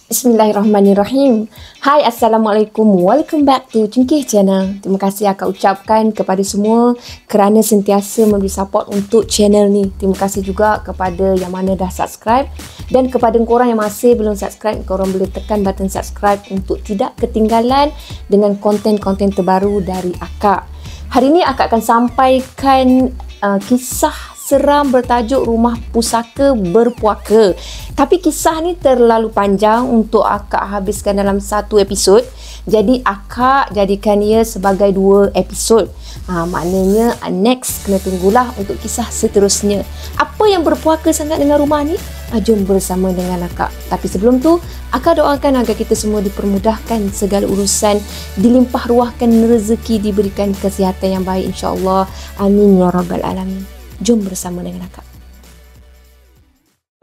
Bismillahirrahmanirrahim. Hai, Assalamualaikum. Welcome back to Cungkih Channel. Terima kasih akak ucapkan kepada semua kerana sentiasa memberi support untuk channel ni. Terima kasih juga kepada yang mana dah subscribe. Dan kepada korang yang masih belum subscribe, korang boleh tekan button subscribe untuk tidak ketinggalan dengan konten-konten terbaru dari akak. Hari ini akak akan sampaikan kisah seram bertajuk Rumah Pusaka Berpuaka. Tapi kisah ni terlalu panjang untuk akak habiskan dalam satu episod. Jadi akak jadikan ia sebagai 2 episod. Maknanya next kena tunggulah untuk kisah seterusnya. Apa yang berpuaka sangat dengan rumah ni? Jom bersama dengan akak. Tapi sebelum tu, akak doakan agar kita semua dipermudahkan segala urusan, dilimpah ruahkan rezeki, diberikan kesihatan yang baik insya-Allah. Amin ya rabbal alamin. Jom bersama dengan akak.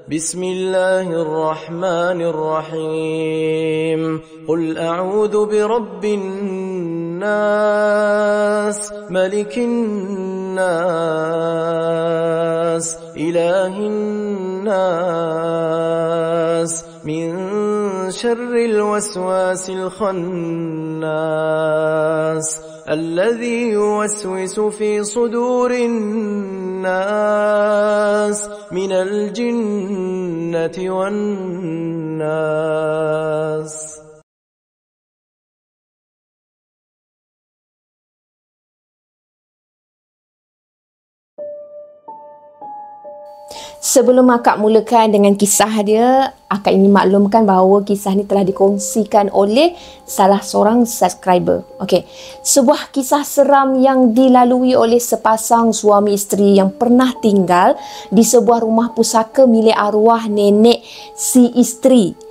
Bismillahirrahmanirrahim. Qul a'udzu birabbin nas, malikin nas, ilahin nas, min syarril waswasil khannas, الذي يوسوس في صدور الناس من الجنة والناس. Sebelum akak mulakan dengan kisah dia, akak ingin maklumkan bahawa kisah ni telah dikongsikan oleh salah seorang subscriber. Okey, sebuah kisah seram yang dilalui oleh sepasang suami isteri yang pernah tinggal di sebuah rumah pusaka milik arwah nenek si isteri.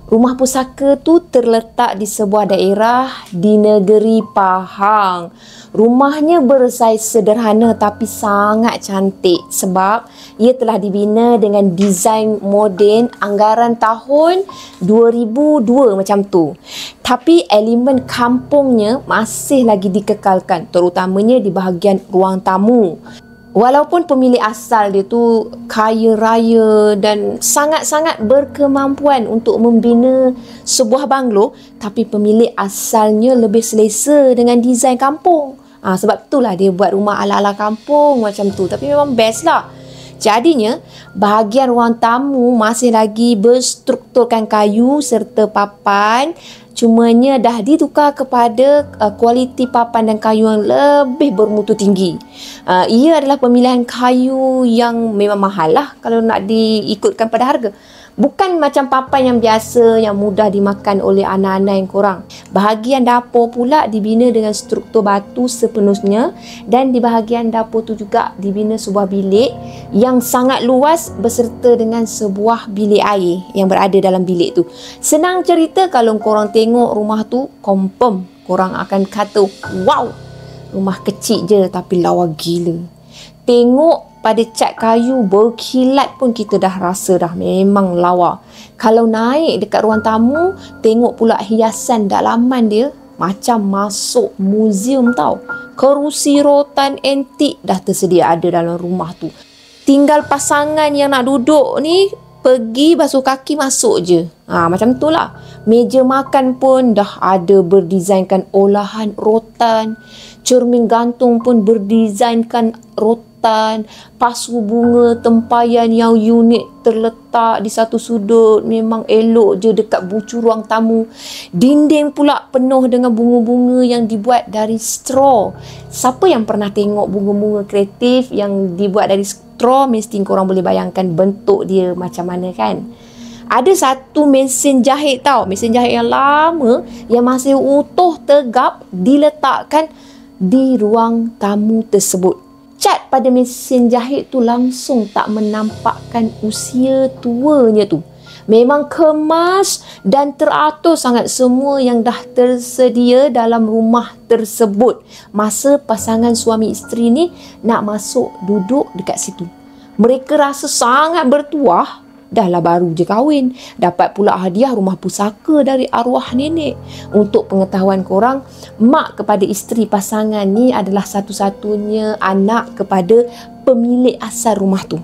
Rumah pusaka tu terletak di sebuah daerah di negeri Pahang. Rumahnya bersaiz sederhana tapi sangat cantik sebab ia telah dibina dengan desain moden anggaran tahun 2002 macam tu. Tapi elemen kampungnya masih lagi dikekalkan, terutamanya di bahagian ruang tamu. Walaupun pemilik asal dia tu kaya raya dan sangat-sangat berkemampuan untuk membina sebuah banglo, tapi pemilik asalnya lebih selesa dengan desain kampung. Sebab itulah dia buat rumah ala-ala kampung macam tu. Tapi memang best lah. Jadinya, bahagian ruang tamu masih lagi berstrukturkan kayu serta papan. Cumanya dah ditukar kepada kualiti papan dan kayu yang lebih bermutu tinggi. Ia adalah pemilihan kayu yang memang mahal lah kalau nak diikutkan pada harga. Bukan macam papan yang biasa yang mudah dimakan oleh anak-anak yang kurang. Bahagian dapur pula dibina dengan struktur batu sepenuhnya dan di bahagian dapur tu juga dibina sebuah bilik yang sangat luas beserta dengan sebuah bilik air yang berada dalam bilik tu. Senang cerita kalau korang tengok rumah tu, confirm korang akan kata, wow, rumah kecil je tapi lawa gila. Tengok pada cat kayu berkilat pun kita dah rasa dah memang lawa. Kalau naik dekat ruang tamu, tengok pula hiasan dalaman dia macam masuk muzium tau. Kerusi rotan antik dah tersedia ada dalam rumah tu. Tinggal pasangan yang nak duduk ni pergi basuh kaki masuk je. Macam tu lah. Meja makan pun dah ada berdesainkan olahan rotan. Cermin gantung pun berdesainkan rotan. Pasu bunga tempayan yang unik terletak di satu sudut. Memang elok je dekat bucu ruang tamu. Dinding pula penuh dengan bunga-bunga yang dibuat dari straw. Siapa yang pernah tengok bunga-bunga kreatif yang dibuat dari straw, mesti korang boleh bayangkan bentuk dia macam mana kan. Ada satu mesin jahit tau. Mesin jahit yang lama yang masih utuh tegap diletakkan di ruang tamu tersebut. Cat pada mesin jahit tu langsung tak menampakkan usia tuanya tu. Memang kemas dan teratur sangat semua yang dah tersedia dalam rumah tersebut masa pasangan suami isteri ni nak masuk duduk dekat situ. Mereka rasa sangat bertuah. Dahlah baru je kahwin, dapat pula hadiah rumah pusaka dari arwah nenek. Untuk pengetahuan korang, mak kepada isteri pasangan ni adalah satu-satunya anak kepada pemilik asal rumah tu.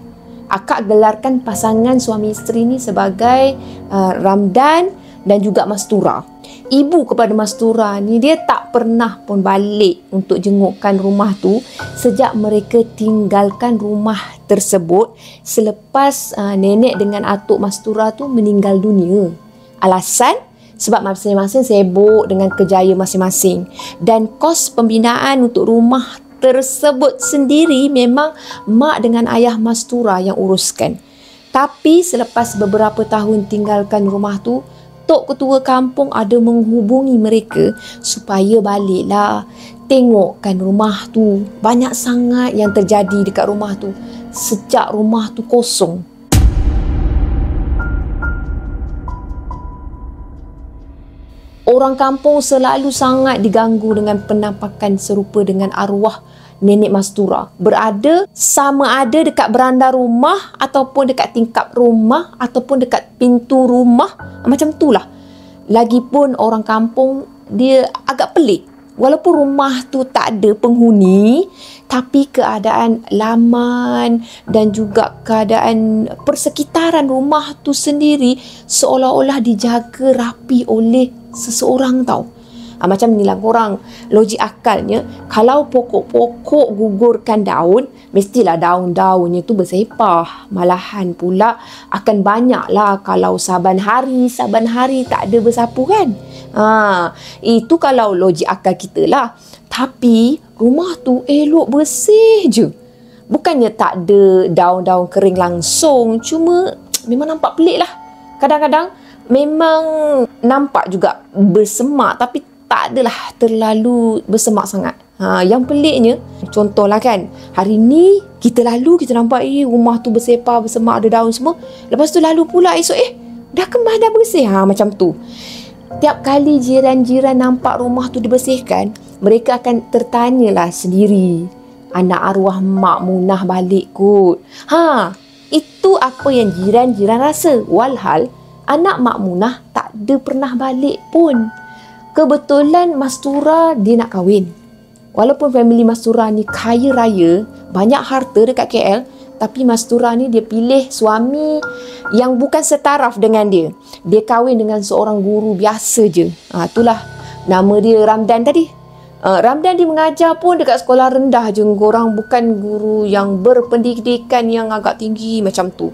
Akak gelarkan pasangan suami isteri ni sebagai Ramdan dan juga Mastura. Ibu kepada Mastura ni dia tak pernah pun balik untuk jengukkan rumah tu sejak mereka tinggalkan rumah tersebut selepas nenek dengan atuk Mastura tu meninggal dunia. Alasan? Sebab masing-masing sibuk dengan kerjaya masing-masing. Dan kos pembinaan untuk rumah tersebut sendiri memang mak dengan ayah Mastura yang uruskan. Tapi selepas beberapa tahun tinggalkan rumah tu, Tok Ketua Kampung ada menghubungi mereka supaya baliklah tengokkan rumah tu. Banyak sangat yang terjadi dekat rumah tu sejak rumah tu kosong. Orang kampung selalu sangat diganggu dengan penampakan serupa dengan arwah nenek Mastura. Berada sama ada dekat beranda rumah ataupun dekat tingkap rumah ataupun dekat pintu rumah. Macam itulah. Lagipun orang kampung dia agak pelik. Walaupun rumah tu tak ada penghuni, tapi keadaan laman dan juga keadaan persekitaran rumah tu sendiri seolah-olah dijaga rapi oleh seseorang tau. Macam ni lah korang logik akalnya, kalau pokok-pokok gugurkan daun, mestilah daun-daunnya tu bersepah. Malahan pula akan banyak lah kalau saban hari tak ada bersapu kan. Itu kalau logik akal kita lah. Tapi rumah tu elok bersih je. Bukannya tak ada daun-daun kering langsung, cuma memang nampak pelik lah. Kadang-kadang memang nampak juga bersemak, tapi tak adalah terlalu bersemak sangat. Yang peliknya, contohlah kan, hari ni kita lalu, kita nampak rumah tu bersepah, bersemak, ada daun semua. Lepas tu lalu pula esok, dah kembali dah bersih. Macam tu. Tiap kali jiran-jiran nampak rumah tu dibersihkan, mereka akan tertanyalah sendiri, anak arwah Mak Munah balik kot. Itu apa yang jiran-jiran rasa. Walhal anak Mak Munah tak ada pernah balik pun. Kebetulan Mastura dia nak kahwin. Walaupun family Mastura ni kaya raya, banyak harta dekat KL, tapi Mastura ni dia pilih suami yang bukan setaraf dengan dia. Dia kahwin dengan seorang guru biasa je. Itulah nama dia Ramdan tadi. Ramdan dia mengajar pun dekat sekolah rendah je. Korang bukan guru yang berpendidikan yang agak tinggi macam tu.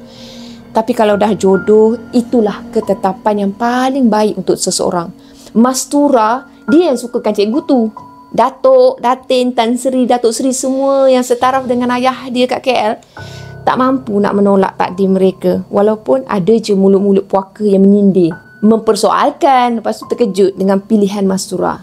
Tapi kalau dah jodoh, itulah ketetapan yang paling baik untuk seseorang. Mastura, dia yang sukakan cikgu tu. Datuk, Datin, Tan Sri, Datuk Sri semua yang setaraf dengan ayah dia kat KL tak mampu nak menolak takdir mereka. Walaupun ada je mulut-mulut puaka yang menyindir, mempersoalkan, lepas tu terkejut dengan pilihan Mastura.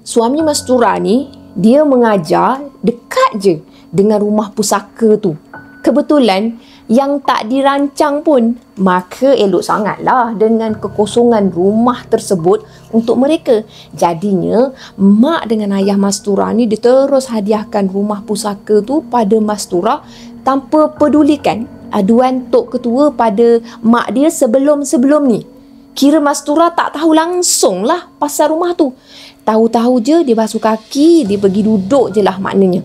Suami Mastura ni, dia mengajar dekat je dengan rumah pusaka tu. Kebetulan yang tak dirancang pun, maka elok sangatlah dengan kekosongan rumah tersebut untuk mereka. Jadinya mak dengan ayah Mastura ni dia terus hadiahkan rumah pusaka tu pada Mastura tanpa pedulikan aduan Tok Ketua pada mak dia sebelum-sebelum ni. Kira Mastura tak tahu langsung lah pasal rumah tu. Tahu-tahu je dia basuh kaki, dia pergi duduk je lah maknanya.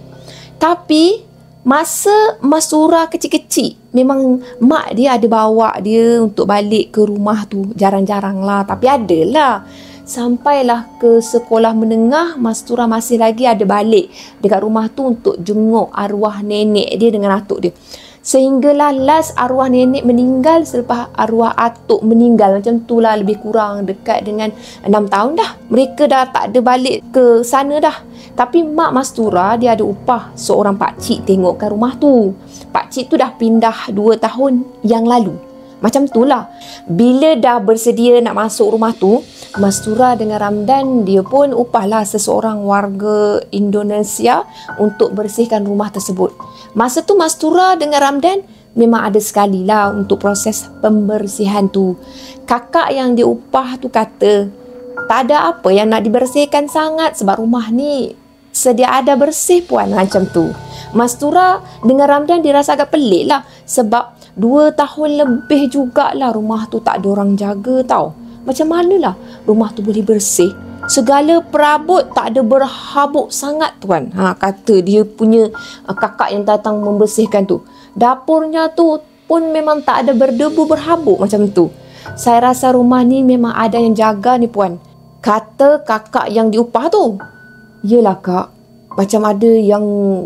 Tapi masa Mastura kecil-kecil, memang mak dia ada bawa dia untuk balik ke rumah tu. Jarang-jarang lah, tapi adalah. Sampailah ke sekolah menengah, Mastura masih lagi ada balik dekat rumah tu untuk jenguk arwah nenek dia dengan atuk dia. Sehinggalah last arwah nenek meninggal selepas arwah atuk meninggal. Macam tu lah, lebih kurang dekat dengan 6 tahun dah. Mereka dah tak ada balik ke sana dah. Tapi mak Mastura dia ada upah seorang pakcik tengokkan rumah tu. Pakcik tu dah pindah 2 tahun yang lalu. Macam tu lah. Bila dah bersedia nak masuk rumah tu, Mastura dengan Ramdan dia pun upahlah seseorang warga Indonesia untuk bersihkan rumah tersebut. Masa tu Mastura dengan Ramdan memang ada sekali lah untuk proses pembersihan tu. Kakak yang dia upah tu kata, tak ada apa yang nak dibersihkan sangat sebab rumah ni sedia ada bersih puan. Macam tu. Mastura dengan Ramdan dia rasa agak pelik lah sebab 2 tahun lebih jugalah rumah tu tak ada orang jaga tau. Macam manalah rumah tu boleh bersih? Segala perabot tak ada berhabuk sangat tuan. Kata dia punya kakak yang datang membersihkan tu. Dapurnya tu pun memang tak ada berdebu berhabuk macam tu. Saya rasa rumah ni memang ada yang jaga ni puan. Kata kakak yang diupah tu. Yelah kak, macam ada yang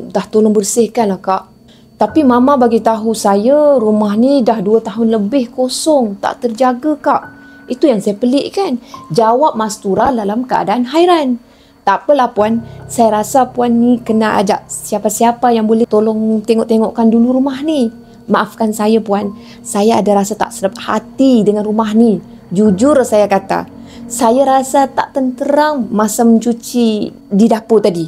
dah tolong bersihkan lah kak. Tapi mama bagi tahu saya rumah ni dah 2 tahun lebih kosong, tak terjaga kak. Itu yang saya pelik kan. Jawab Mastura dalam keadaan hairan. Tak apalah puan, saya rasa puan ni kena ajak siapa-siapa yang boleh tolong tengok-tengokkan dulu rumah ni. Maafkan saya puan, saya ada rasa tak sedap hati dengan rumah ni. Jujur saya kata, saya rasa tak tenteram masa mencuci di dapur tadi.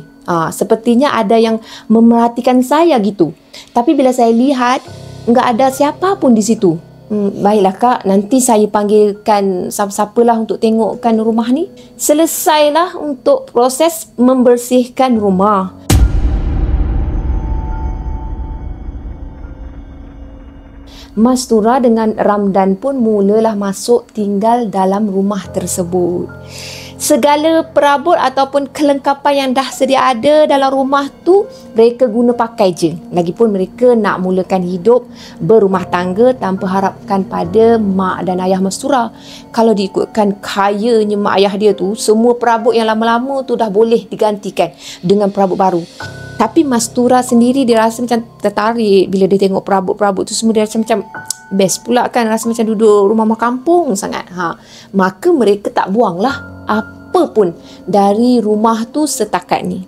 Sepertinya ada yang memerhatikan saya gitu. Tapi bila saya lihat, enggak ada siapa pun di situ. Baiklah kak, nanti saya panggilkan siapa-siapalah untuk tengokkan rumah ni. Selesailah untuk proses membersihkan rumah. Mastura dengan Ramdan pun mulalah masuk tinggal dalam rumah tersebut. Segala perabot ataupun kelengkapan yang dah sedia ada dalam rumah tu mereka guna pakai je. Lagipun mereka nak mulakan hidup berumah tangga tanpa harapkan pada mak dan ayah Mastura. Kalau diikutkan kayanya mak ayah dia tu, semua perabot yang lama-lama tu dah boleh digantikan dengan perabot baru. Tapi Mastura sendiri dia rasa macam tertarik bila dia tengok perabot-perabot tu semua. Dia rasa macam best pula kan, rasa macam duduk rumah kampung sangat. Maka mereka tak buanglah apa pun dari rumah tu setakat ni.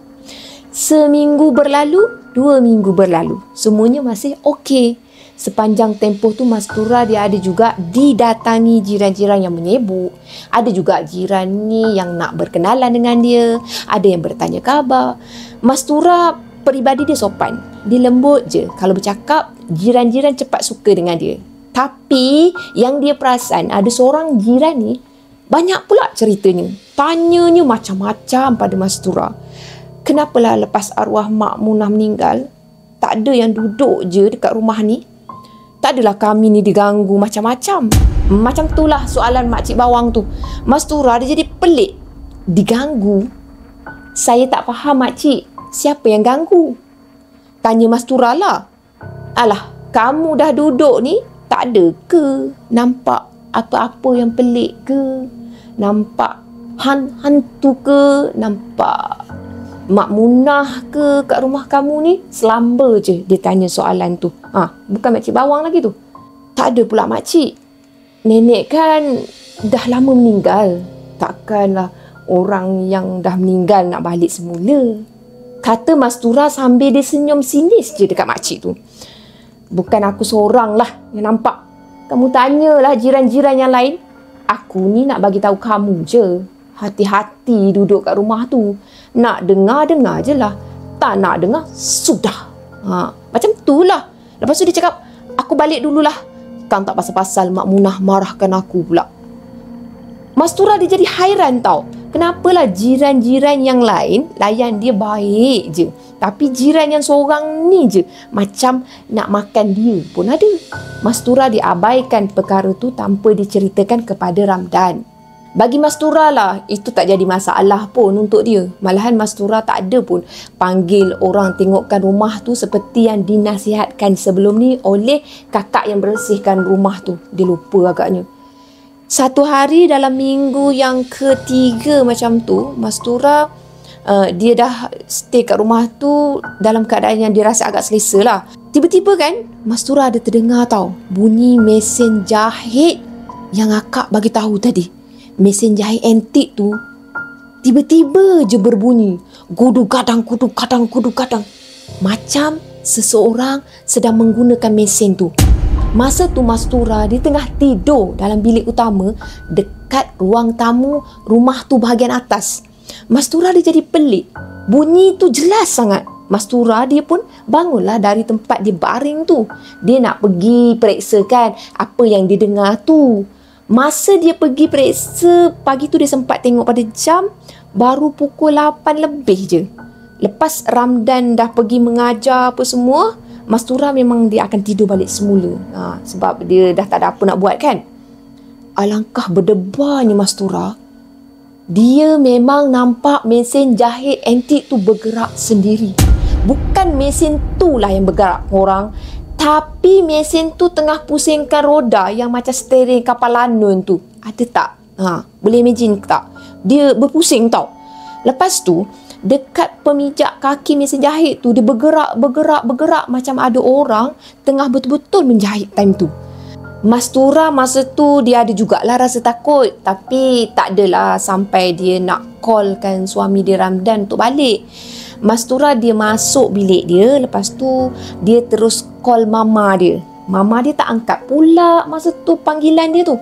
Seminggu berlalu, 2 minggu berlalu, semuanya masih okey. Sepanjang tempoh tu Mastura dia ada juga didatangi jiran-jiran yang menyebuk. Ada juga jiran ni yang nak berkenalan dengan dia. Ada yang bertanya khabar. Mastura peribadi dia sopan. Dia lembut je. Kalau bercakap, jiran-jiran cepat suka dengan dia. Tapi yang dia perasan ada seorang jiran ni banyak pula ceritanya. Tanyanya macam-macam pada Mastura. Kenapalah lepas arwah Mak Munah meninggal, tak ada yang duduk je dekat rumah ni? Tak adalah kami ni diganggu macam-macam. Macam itulah soalan Makcik Bawang tu. Mastura dia jadi pelik. Diganggu? Saya tak faham Makcik. Siapa yang ganggu? Tanya Mastura lah. Alah, kamu dah duduk ni, tak ada ke nampak apa-apa yang pelik ke? Nampak hantu ke? Nampak Mak Munah ke kat rumah kamu ni? Selamba je dia tanya soalan tu. Bukan Makcik Bawang lagi tu. Tak ada pula Makcik. Nenek kan dah lama meninggal. Takkanlah orang yang dah meninggal nak balik semula. Kata Mastura sambil dia senyum sinis je dekat Makcik tu. Bukan aku seorang lah yang nampak. Kamu tanyalah jiran-jiran yang lain. Aku ni nak bagi tahu kamu je. Hati-hati duduk kat rumah tu. Nak dengar je lah. Tak nak dengar, sudah. Macam tu lah. Lepas tu dia cakap, aku balik dululah. Kang tak pasal-pasal Mak Munah marahkan aku pula. Mastura dia jadi hairan tau. Kenapalah jiran-jiran yang lain layan dia baik je. Tapi jiran yang seorang ni je macam nak makan dia pun ada. Mastura diabaikan perkara tu tanpa diceritakan kepada Ramdan. Bagi Mastura lah, itu tak jadi masalah pun untuk dia. Malahan Mastura tak ada pun panggil orang tengokkan rumah tu seperti yang dinasihatkan sebelum ni oleh kakak yang bersihkan rumah tu. Dia lupa agaknya. Satu hari dalam minggu yang ketiga macam tu, Mastura dia dah stay kat rumah tu dalam keadaan yang dia rasa agak selesa lah. Tiba-tiba kan, Mastura ada terdengar tau bunyi mesin jahit yang akak bagi tahu tadi. Mesin jahit antik tu tiba-tiba je berbunyi gudu-gadang, gudu-gadang, gudu-gadang. Macam seseorang sedang menggunakan mesin tu. Masa tu Mastura dia tengah tidur dalam bilik utama dekat ruang tamu rumah tu bahagian atas. Mastura dia jadi pelik. Bunyi tu jelas sangat. Mastura dia pun bangunlah dari tempat dia baring tu. Dia nak pergi periksakan apa yang dia dengar tu. Masa dia pergi periksa, pagi tu dia sempat tengok pada jam, baru pukul 8 lebih je. Lepas Ramdan dah pergi mengajar apa semua, Mastura memang dia akan tidur balik semula. Sebab dia dah tak ada apa nak buat kan. Alangkah berdebarnya Mastura. Dia memang nampak mesin jahit antik tu bergerak sendiri. Bukan mesin tu lah yang bergerak orang. Tapi mesin tu tengah pusingkan roda yang macam steering kapal lanun tu. Ada tak? Boleh imagine tak? Dia berpusing tau. Lepas tu, dekat pemijak kaki mesin jahit tu, dia bergerak macam ada orang tengah betul-betul menjahit time tu. Mastura masa tu dia ada jugalah rasa takut, tapi tak adalah sampai dia nak callkan suami dia Ramdan untuk balik. Mastura dia masuk bilik dia, lepas tu dia terus call mama dia. Mama dia tak angkat pula masa tu panggilan dia tu.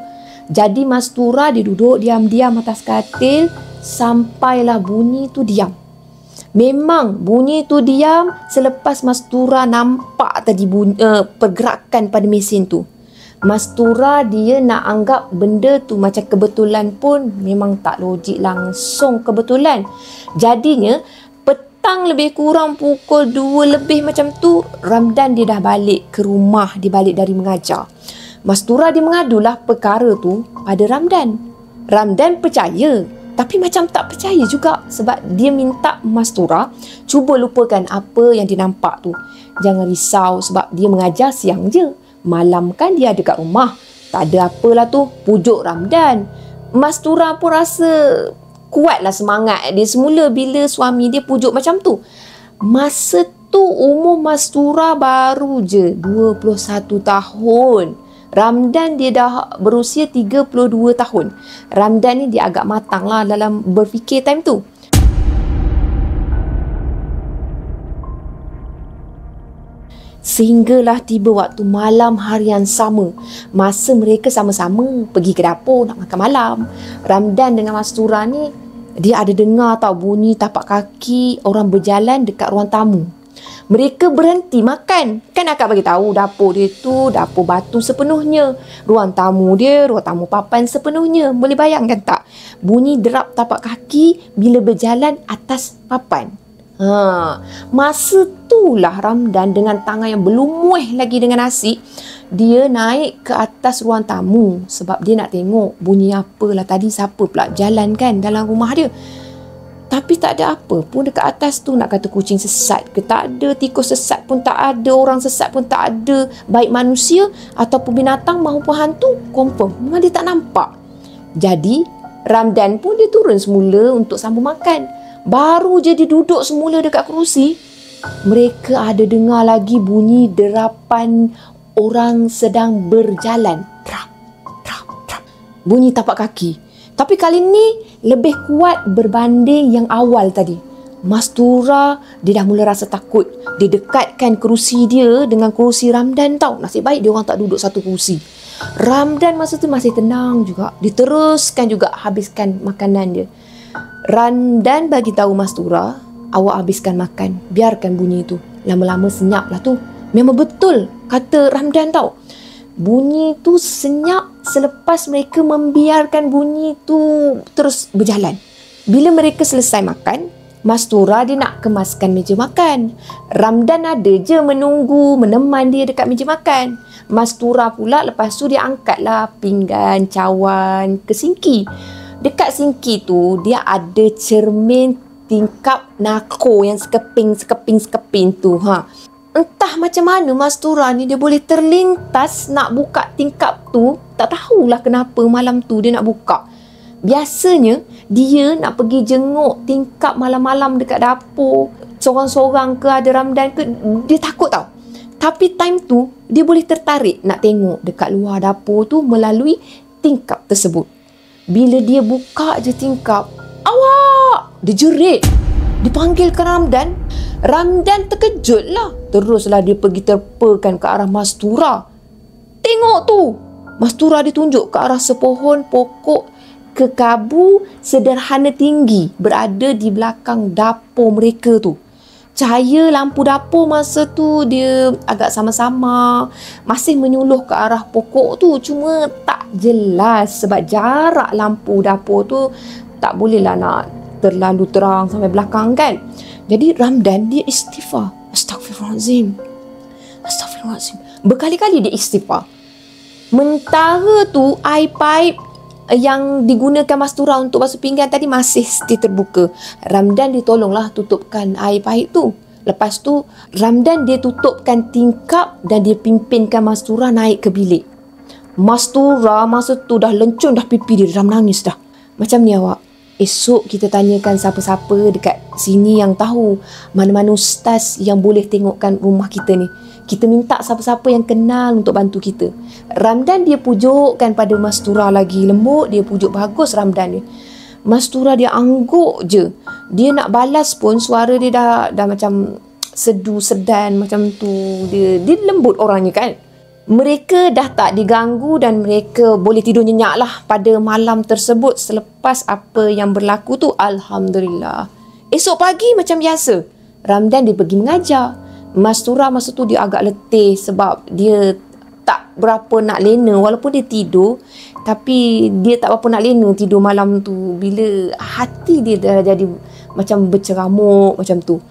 Jadi Mastura dia duduk diam-diam atas katil sampailah bunyi tu diam. Memang bunyi tu diam selepas Mastura nampak tadi pergerakan pada mesin tu. Mastura dia nak anggap benda tu macam kebetulan pun memang tak logik langsung kebetulan. Jadinya petang lebih kurang pukul 2 lebih macam tu, Ramdan dia dah balik ke rumah, dia balik dari mengajar. Mastura dia mengadulah perkara tu pada Ramdan. Ramdan percaya, tapi macam tak percaya juga sebab dia minta Mastura cuba lupakan apa yang dia nampak tu. Jangan risau sebab dia mengajar siang je. Malam kan dia ada kat rumah. Tak ada apalah tu, pujuk Ramdan. Mastura pun rasa kuatlah semangat dia semula bila suami dia pujuk macam tu. Masa tu umur Mastura baru je 21 tahun. Ramdan dia dah berusia 32 tahun. Ramdan ni dia agak matang lah dalam berfikir time tu. Sehinggalah tiba waktu malam hari yang sama. Masa mereka sama-sama pergi ke dapur nak makan malam. Ramdan dengan Mastura ni, dia ada dengar tau bunyi tapak kaki orang berjalan dekat ruang tamu. Mereka berhenti makan. Kan akak bagi tahu dapur dia tu dapur batu sepenuhnya. Ruang tamu dia ruang tamu papan sepenuhnya. Boleh bayangkan tak? Bunyi derap tapak kaki bila berjalan atas papan. Masa itulah Ramdan dengan tangan yang berlumuih lagi dengan nasi, dia naik ke atas ruang tamu sebab dia nak tengok bunyi apalah tadi, siapa pula jalan kan dalam rumah dia. Tapi tak ada apa pun dekat atas tu. Nak kata kucing sesat ke tak ada, tikus sesat pun tak ada, orang sesat pun tak ada, baik manusia ataupun binatang maupun hantu, confirm memang dia tak nampak. Jadi Ramdan pun dia turun semula untuk sambung makan. Baru je dia duduk semula dekat kerusi, mereka ada dengar lagi bunyi derapan orang sedang berjalan. Trap, trap, trap. Bunyi tapak kaki. Tapi kali ni lebih kuat berbanding yang awal tadi. Mastura dia dah mula rasa takut. Dia dekatkan kerusi dia dengan kerusi Ramdan tau. Nasib baik dia orang tak duduk satu kerusi. Ramdan masa tu masih tenang juga. Dia teruskan juga habiskan makanan dia. Ramdan bagi tahu Mastura, awak habiskan makan, biarkan bunyi tu. Lama-lama senyap lah tu. Memang betul kata Ramdan tau. Bunyi tu senyap selepas mereka membiarkan bunyi tu terus berjalan. Bila mereka selesai makan, Mastura dia nak kemaskan meja makan. Ramdan ada je menunggu, meneman dia dekat meja makan. Mastura pula lepas tu dia angkatlah pinggan, cawan ke sinki. Dekat sinki tu dia ada cermin tingkap nako yang sekeping tu. Entah macam mana Mastura ni dia boleh terlintas nak buka tingkap tu. Tak tahulah kenapa malam tu dia nak buka. Biasanya dia nak pergi jenguk tingkap malam-malam dekat dapur, sorang-sorang ke ada Ramdan ke, dia takut tau. Tapi time tu dia boleh tertarik nak tengok dekat luar dapur tu melalui tingkap tersebut. Bila dia buka je tingkap, awak! Dia jerit. Dipanggil ke Ramdan. Ramdan terkejut lah. Teruslah dia pergi terpakan ke arah Mastura. Tengok tu! Mastura ditunjuk ke arah sepohon pokok kekabu sederhana tinggi berada di belakang dapur mereka tu. Cahaya lampu dapur masa tu dia agak sama-sama masih menyuluh ke arah pokok tu, cuma tak jelas sebab jarak lampu dapur tu tak bolehlah nak terlalu terang sampai belakang kan. Jadi Ramdan dia istighfar. Astaghfirullahalazim. Astaghfirullahalazim. Berkali-kali dia istighfar. Mentara tu air paip yang digunakan Mastura untuk basuh pinggan tadi masih terbuka. Ramdan ditolonglah tutupkan air paip tu. Lepas tu Ramdan dia tutupkan tingkap dan dia pimpinkan Mastura naik ke bilik. Mastura masa tu dah lencun dah pipi dia, dah menangis dah. Macam ni awak. Esok kita tanyakan siapa-siapa dekat sini yang tahu mana-mana ustaz yang boleh tengokkan rumah kita ni. Kita minta siapa-siapa yang kenal untuk bantu kita. Ramdan dia pujukkan pada Mastura lagi lembut, dia pujuk bagus Ramdan ni. Mastura dia angguk je. Dia nak balas pun suara dia dah macam sedu sedan macam tu. Dia lembut orangnya kan. Mereka dah tak diganggu dan mereka boleh tidur nyenyak lah pada malam tersebut selepas apa yang berlaku tu. Alhamdulillah. Esok pagi macam biasa, Ramdan dia pergi mengajar. Mastura masa tu dia agak letih sebab dia tak berapa nak lena. Walaupun dia tidur, tapi dia tak berapa nak lena tidur malam tu. Bila hati dia dah jadi macam berceramuk macam tu.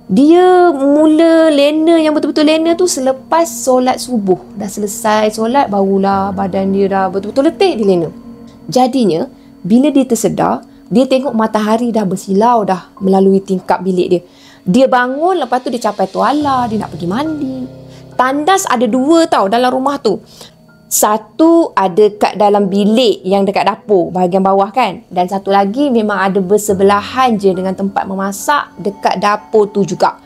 Dia mula lena yang betul-betul lena tu selepas solat subuh. Dah selesai solat barulah badan dia dah betul-betul letih dia lena. Jadinya bila dia tersedar, dia tengok matahari dah bersilau dah melalui tingkap bilik dia. Dia bangun, lepas tu dia capai tuala, dia nak pergi mandi. Tandas ada 2 tau dalam rumah tu. Satu ada kat dalam bilik yang dekat dapur bahagian bawah kan, dan satu lagi memang ada bersebelahan je dengan tempat memasak dekat dapur tu juga.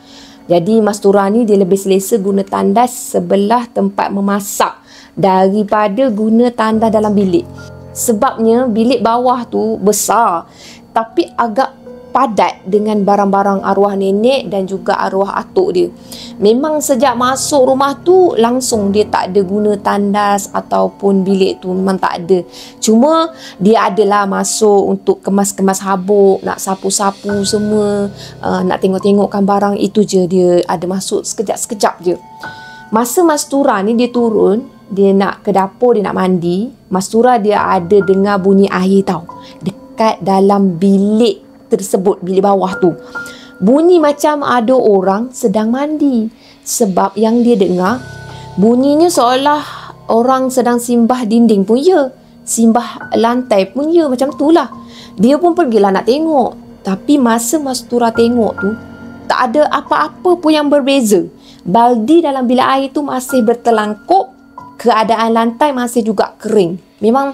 Jadi Mastura ni dia lebih selesa guna tandas sebelah tempat memasak daripada guna tandas dalam bilik. Sebabnya bilik bawah tu besar tapi agak padat dengan barang-barang arwah nenek dan juga arwah atuk dia. Memang sejak masuk rumah tu langsung dia tak ada guna tandas ataupun bilik tu, memang tak ada. Cuma dia adalah masuk untuk kemas-kemas habuk, nak sapu-sapu semua, nak tengok-tengokkan barang, itu je dia ada masuk sekejap-sekejap je. Masa Mastura ni dia turun, dia nak ke dapur, dia nak mandi, Mastura dia ada dengar bunyi air tau dekat dalam bilik tersebut, bilik bawah tu. Bunyi macam ada orang sedang mandi. Sebab yang dia dengar, bunyinya seolah orang sedang simbah dinding pun ya, simbah lantai pun ya, macam tu lah. Dia pun pergilah nak tengok. Tapi masa Mastura tengok tu, tak ada apa-apa pun yang berbeza. Baldi dalam bilik air tu masih bertelangkup, keadaan lantai masih juga kering. Memang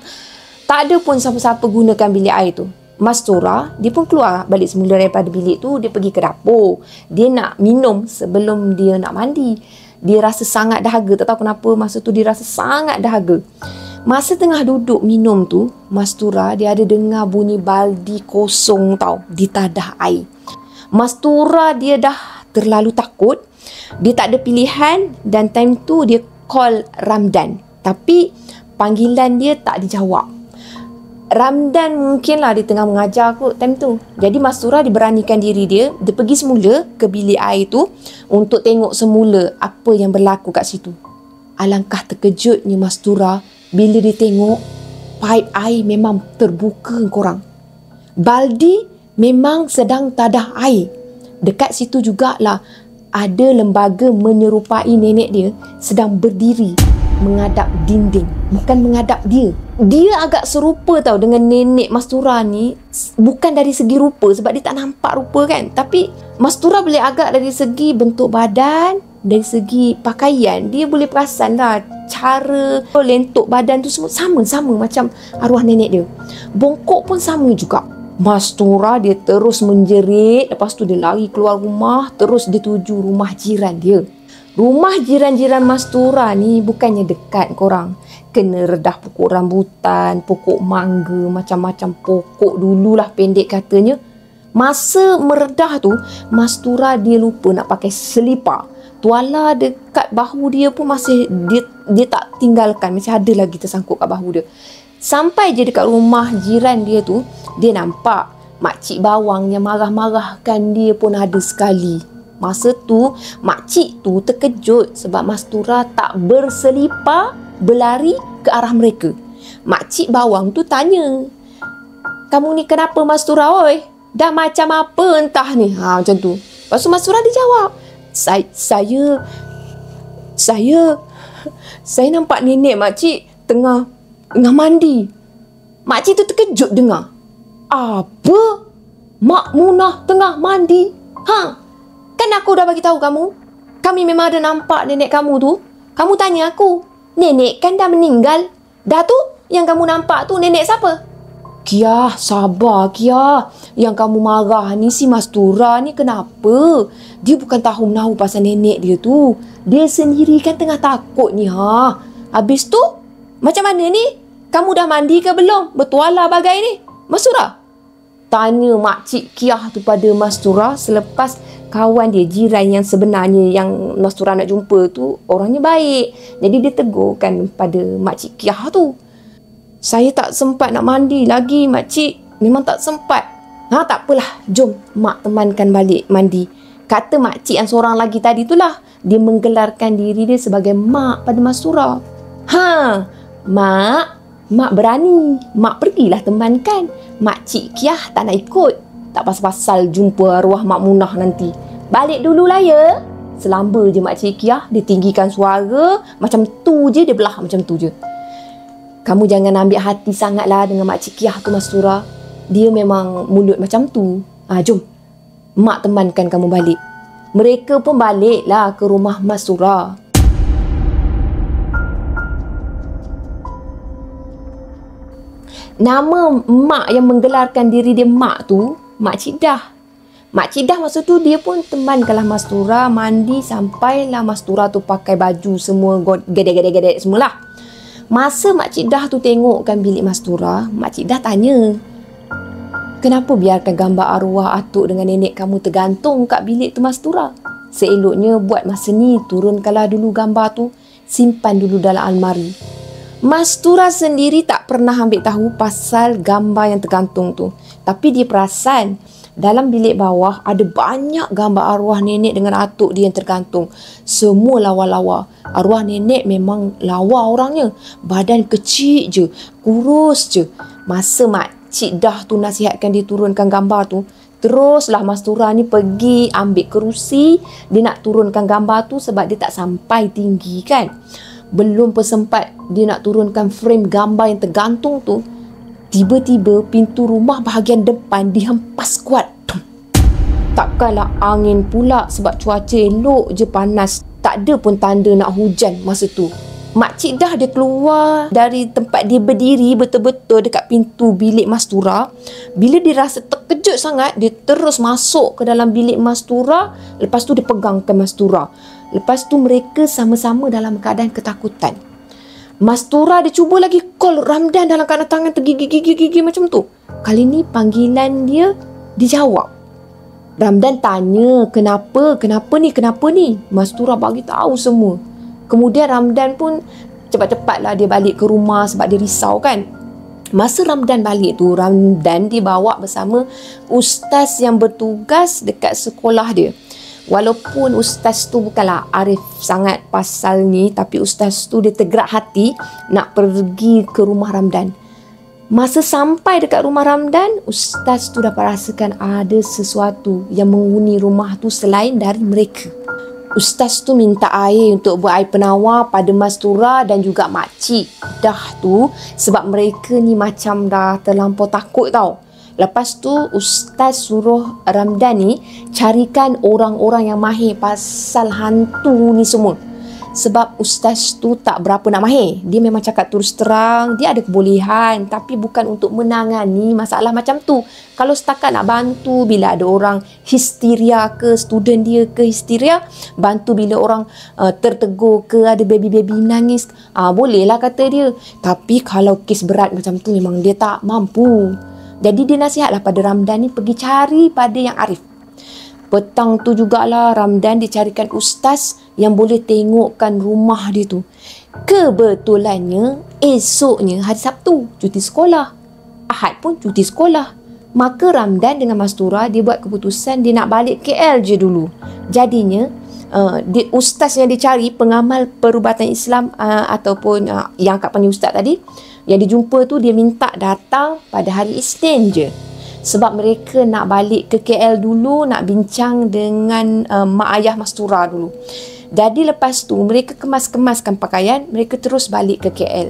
tak ada pun siapa-siapa gunakan bilik air tu. Mastura, dia pun keluar balik semula daripada bilik tu. Dia pergi ke dapur. Dia nak minum sebelum dia nak mandi. Dia rasa sangat dahaga. Tak tahu kenapa masa tu dia rasa sangat dahaga. Masa tengah duduk minum tu, Mastura dia ada dengar bunyi baldi kosong tau di tadah air. Mastura dia dah terlalu takut. Dia tak ada pilihan dan time tu dia call Ramdan. Tapi panggilan dia tak dijawab. Ramdan mungkinlah dia tengah mengajar kot time tu. Jadi Mastura diberanikan diri dia. Dia pergi semula ke bilik air tu untuk tengok semula apa yang berlaku kat situ. Alangkah terkejutnya Mastura bila dia tengok paip air memang terbuka korang. Baldi memang sedang tadah air. Dekat situ jugalah ada lembaga menyerupai nenek dia sedang berdiri menghadap dinding, bukan menghadap dia. Dia agak serupa tau dengan nenek Mastura ni, bukan dari segi rupa sebab dia tak nampak rupa kan, tapi Mastura boleh agak dari segi bentuk badan, dari segi pakaian. Dia boleh perasan lah cara lentuk badan tu semua sama-sama macam arwah nenek dia. Bongkok pun sama juga. Mastura dia terus menjerit, lepas tu dia lari keluar rumah, terus dia tuju rumah jiran dia. Rumah jiran-jiran Mastura ni bukannya dekat korang. Kena redah pokok rambutan, pokok mangga, macam-macam pokok dululah pendek katanya. Masa meredah tu, Mastura dia lupa nak pakai selipar. Tuala dekat bahu dia pun masih dia tak tinggalkan, masih ada lagi tersangkut kat bahu dia. Sampai je dekat rumah jiran dia tu, dia nampak makcik bawang yang marah-marahkan dia pun ada sekali. Masa tu, makcik tu terkejut sebab Mastura tak berselipar berlari ke arah mereka. Makcik bawang tu tanya, "Kamu ni kenapa Mastura oi? Dah macam apa entah ni?" Macam tu. Lepas tu Mastura dia jawab, Saya nampak nenek makcik tengah mandi." Makcik tu terkejut dengar. "Apa? Mak Munah tengah mandi? Kan aku dah bagi tahu kamu. Kami memang ada nampak nenek kamu tu. Kamu tanya aku. Nenek kan dah meninggal. Dah tu, yang kamu nampak tu nenek siapa? Kia, sabar Kia. Yang kamu marah ni si Mastura ni kenapa? Dia bukan tahu menahu pasal nenek dia tu. Dia sendiri kan tengah takut ni ha. Habis tu, macam mana ni? Kamu dah mandi ke belum? Bertuala bagai ni. Mastura? Tanya makcik Kiah tu pada Mastura selepas kawan dia, jiran yang sebenarnya yang Mastura nak jumpa tu orangnya baik. Jadi dia tegurkan pada makcik Kiah tu. Saya tak sempat nak mandi lagi, makcik. Memang tak sempat. Ha, tak apalah. Jom mak temankan balik mandi. Kata makcik yang seorang lagi tadi itulah. Dia menggelarkan diri dia sebagai mak pada Mastura. Ha, mak berani. Mak pergilah temankan. Makcik Kiah tak nak ikut. Tak pasal-pasal jumpa arwah Mak Munah nanti. Balik dululah ya. Selamba je makcik Kiah. Dia tinggikan suara. Macam tu je dia belah. Macam tu je. Kamu jangan ambil hati sangatlah dengan makcik Kiah tu Mastura. Dia memang mulut macam tu. Jom. Mak temankan kamu balik. Mereka pun baliklah ke rumah Mastura. Nama mak yang menggelarkan diri dia mak tu, Mak Cik Dah. Mak Cik Dah masa tu dia pun temankanlah Mastura mandi sampailah Mastura tu pakai baju semua gedek-gedek semualah. Masa Mak Cik Dah tu tengokkan bilik Mastura, Mak Cik Dah tanya, kenapa biarkan gambar arwah atuk dengan nenek kamu tergantung kat bilik tu Mastura? Seeloknya buat masa ni turunkanlah dulu gambar tu, simpan dulu dalam almari. Mastura sendiri tak pernah ambil tahu pasal gambar yang tergantung tu. Tapi dia perasan dalam bilik bawah ada banyak gambar arwah nenek dengan atuk dia yang tergantung. Semua lawa-lawa. Arwah nenek memang lawa orangnya. Badan kecil je, kurus je. Masa makcik Dah tu nasihatkan dia turunkan gambar tu, teruslah Mastura ni pergi ambil kerusi. Dia nak turunkan gambar tu sebab dia tak sampai tinggi kan. Belum sempat dia nak turunkan frame gambar yang tergantung tu, tiba-tiba pintu rumah bahagian depan dihempas kuat. Takkanlah angin pula sebab cuaca elok je panas. Tak ada pun tanda nak hujan masa tu. Makcik Dah dia keluar dari tempat dia berdiri betul-betul dekat pintu bilik Mastura. Bila dia rasa terkejut sangat, dia terus masuk ke dalam bilik Mastura. Lepas tu dia pegangkan Mastura. Lepas tu mereka sama-sama dalam keadaan ketakutan. Mastura dia cuba lagi call Ramdan dalam keadaan tangan tergigit-gigit macam tu. Kali ni panggilan dia dijawab. Ramdan tanya, kenapa ni? Mastura bagi tahu semua. Kemudian Ramdan pun cepat-cepatlah dia balik ke rumah sebab dia risau kan. Masa Ramdan balik tu, Ramdan dibawa bersama ustaz yang bertugas dekat sekolah dia. Walaupun ustaz tu bukanlah arif sangat pasal ni, tapi ustaz tu dia tergerak hati nak pergi ke rumah Ramdan. Masa sampai dekat rumah Ramdan, ustaz tu dapat rasakan ada sesuatu yang menghuni rumah tu selain dari mereka. Ustaz tu minta air untuk buat air penawar pada Mastura dan juga makcik Dah tu sebab mereka ni macam dah terlampau takut tau. Lepas tu ustaz suruh Ramdan ni carikan orang-orang yang mahir pasal hantu ni semua. Sebab ustaz tu tak berapa nak mahir. Dia memang cakap terus terang, dia ada kebolehan tapi bukan untuk menangani masalah macam tu. Kalau setakat nak bantu bila ada orang histeria ke, student dia ke histeria, bantu bila orang tertegur ke, ada baby-baby menangis, bolehlah kata dia. Tapi kalau kes berat macam tu memang dia tak mampu. Jadi dia nasihatlah pada Ramdan ni pergi cari pada yang arif. Petang tu jugalah Ramdan dicarikan ustaz yang boleh tengokkan rumah dia tu. Kebetulannya esoknya hari Sabtu, cuti sekolah. Ahad pun cuti sekolah. Maka Ramdan dengan Mastura dia buat keputusan dia nak balik KL je dulu. Jadinya ustaz yang dicari, pengamal perubatan Islam ataupun yang akak panggil ustaz tadi, yang dijumpa tu dia minta datang pada hari Isnin je. Sebab mereka nak balik ke KL dulu, nak bincang dengan mak ayah Mastura dulu. Jadi lepas tu mereka kemas-kemaskan pakaian, mereka terus balik ke KL.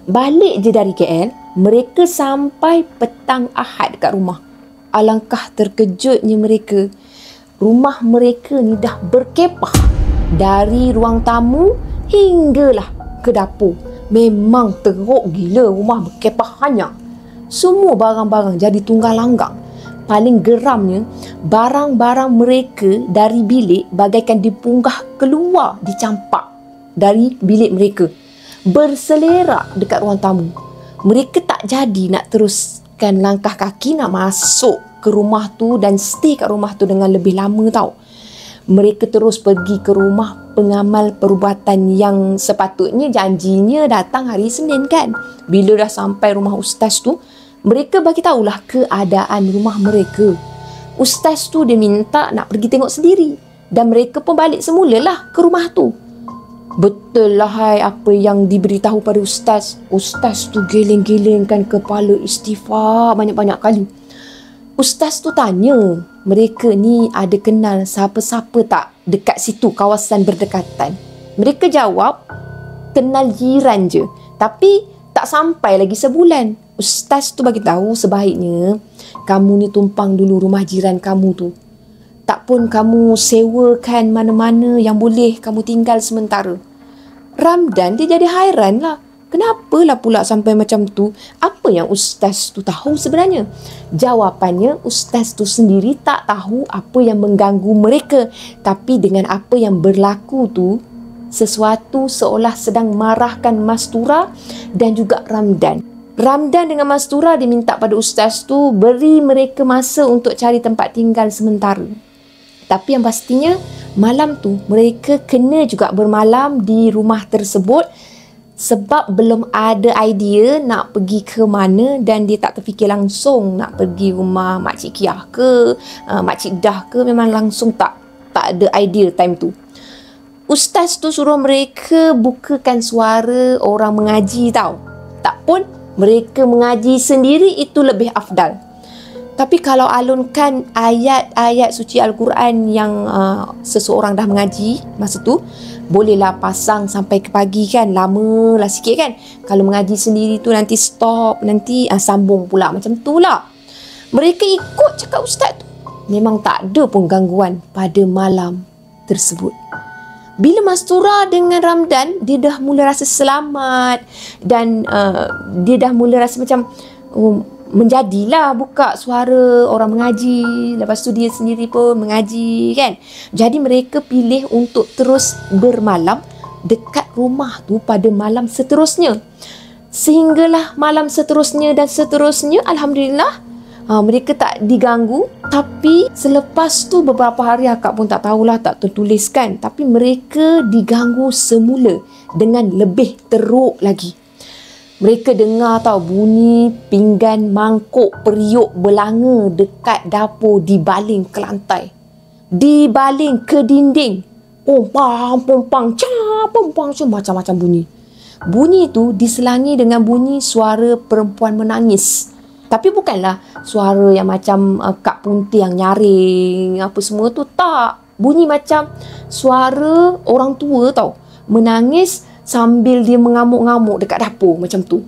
Balik je dari KL, mereka sampai petang Ahad dekat rumah. Alangkah terkejutnya mereka. rumah mereka ni dah berkepah. Dari ruang tamu hinggalah ke dapur. Memang teruk gila rumah berkepahannya. Semua barang-barang jadi tunggal langgang. Paling geramnya, barang-barang mereka dari bilik bagaikan dipunggah keluar, dicampak dari bilik mereka, berselerak dekat ruang tamu. Mereka tak jadi nak teruskan langkah kaki nak masuk ke rumah tu dan stay kat rumah tu dengan lebih lama tau. Mereka terus pergi ke rumah pengamal perubatan yang sepatutnya janjinya datang hari Isnin kan. Bila dah sampai rumah ustaz tu, mereka bagi tahulah keadaan rumah mereka. Ustaz tu dia minta nak pergi tengok sendiri dan mereka pun balik semulalah ke rumah tu. Betul lah hai apa yang diberitahu pada ustaz. Ustaz tu geleng-gelengkan kepala, istighfar banyak-banyak kali. Ustaz tu tanya mereka ni ada kenal siapa-siapa tak dekat situ, kawasan berdekatan. Mereka jawab kenal jiran je, tapi tak sampai lagi sebulan. Ustaz tu bagi tahu sebaiknya kamu ni tumpang dulu rumah jiran kamu tu. Tak pun kamu sewakan mana-mana yang boleh kamu tinggal sementara. Ramdan dia jadi hairan lah. Kenapalah pula sampai macam tu? Apa yang ustaz tu tahu sebenarnya? Jawapannya, ustaz tu sendiri tak tahu apa yang mengganggu mereka. Tapi dengan apa yang berlaku tu, sesuatu seolah sedang marahkan Mastura dan juga Ramdan. Ramdan dengan Mastura diminta pada ustaz tu beri mereka masa untuk cari tempat tinggal sementara. Tapi yang pastinya, malam tu mereka kena juga bermalam di rumah tersebut sebab belum ada idea nak pergi ke mana dan dia tak terfikir langsung nak pergi rumah Makcik Kiah ke, Makcik Dah ke, memang langsung tak ada idea time tu. Ustaz tu suruh mereka bukakan suara orang mengaji tau. Tak pun mereka mengaji sendiri itu lebih afdal. Tapi kalau alunkan ayat-ayat suci Al-Quran yang seseorang dah mengaji masa tu, bolehlah pasang sampai ke pagi kan, lamalah sikit kan. Kalau mengaji sendiri tu nanti stop, nanti sambung pula, macam tu lah. Mereka ikut cakap ustaz tu. Memang tak ada pun gangguan pada malam tersebut. Bila Mastura dengan Ramdan, dia dah mula rasa selamat dan dia dah mula rasa macam menjadilah buka suara orang mengaji. Lepas tu dia sendiri pun mengaji kan. Jadi mereka pilih untuk terus bermalam dekat rumah tu pada malam seterusnya. Sehinggalah malam seterusnya dan seterusnya, alhamdulillah mereka tak diganggu. Tapi selepas tu beberapa hari akak pun tak tahulah, tak tertuliskan. Tapi mereka diganggu semula dengan lebih teruk lagi. Mereka dengar tahu bunyi pinggan, mangkuk, periuk berlanga dekat dapur dibaling ke lantai. Dibaling ke dinding. Pompang, pompang, pompang, macam-macam bunyi. Bunyi tu diselangi dengan bunyi suara perempuan menangis. Tapi bukanlah suara yang macam Kak Punti yang nyaring apa semua tu, tak. Bunyi macam suara orang tua tau, menangis sambil dia mengamuk-ngamuk dekat dapur macam tu.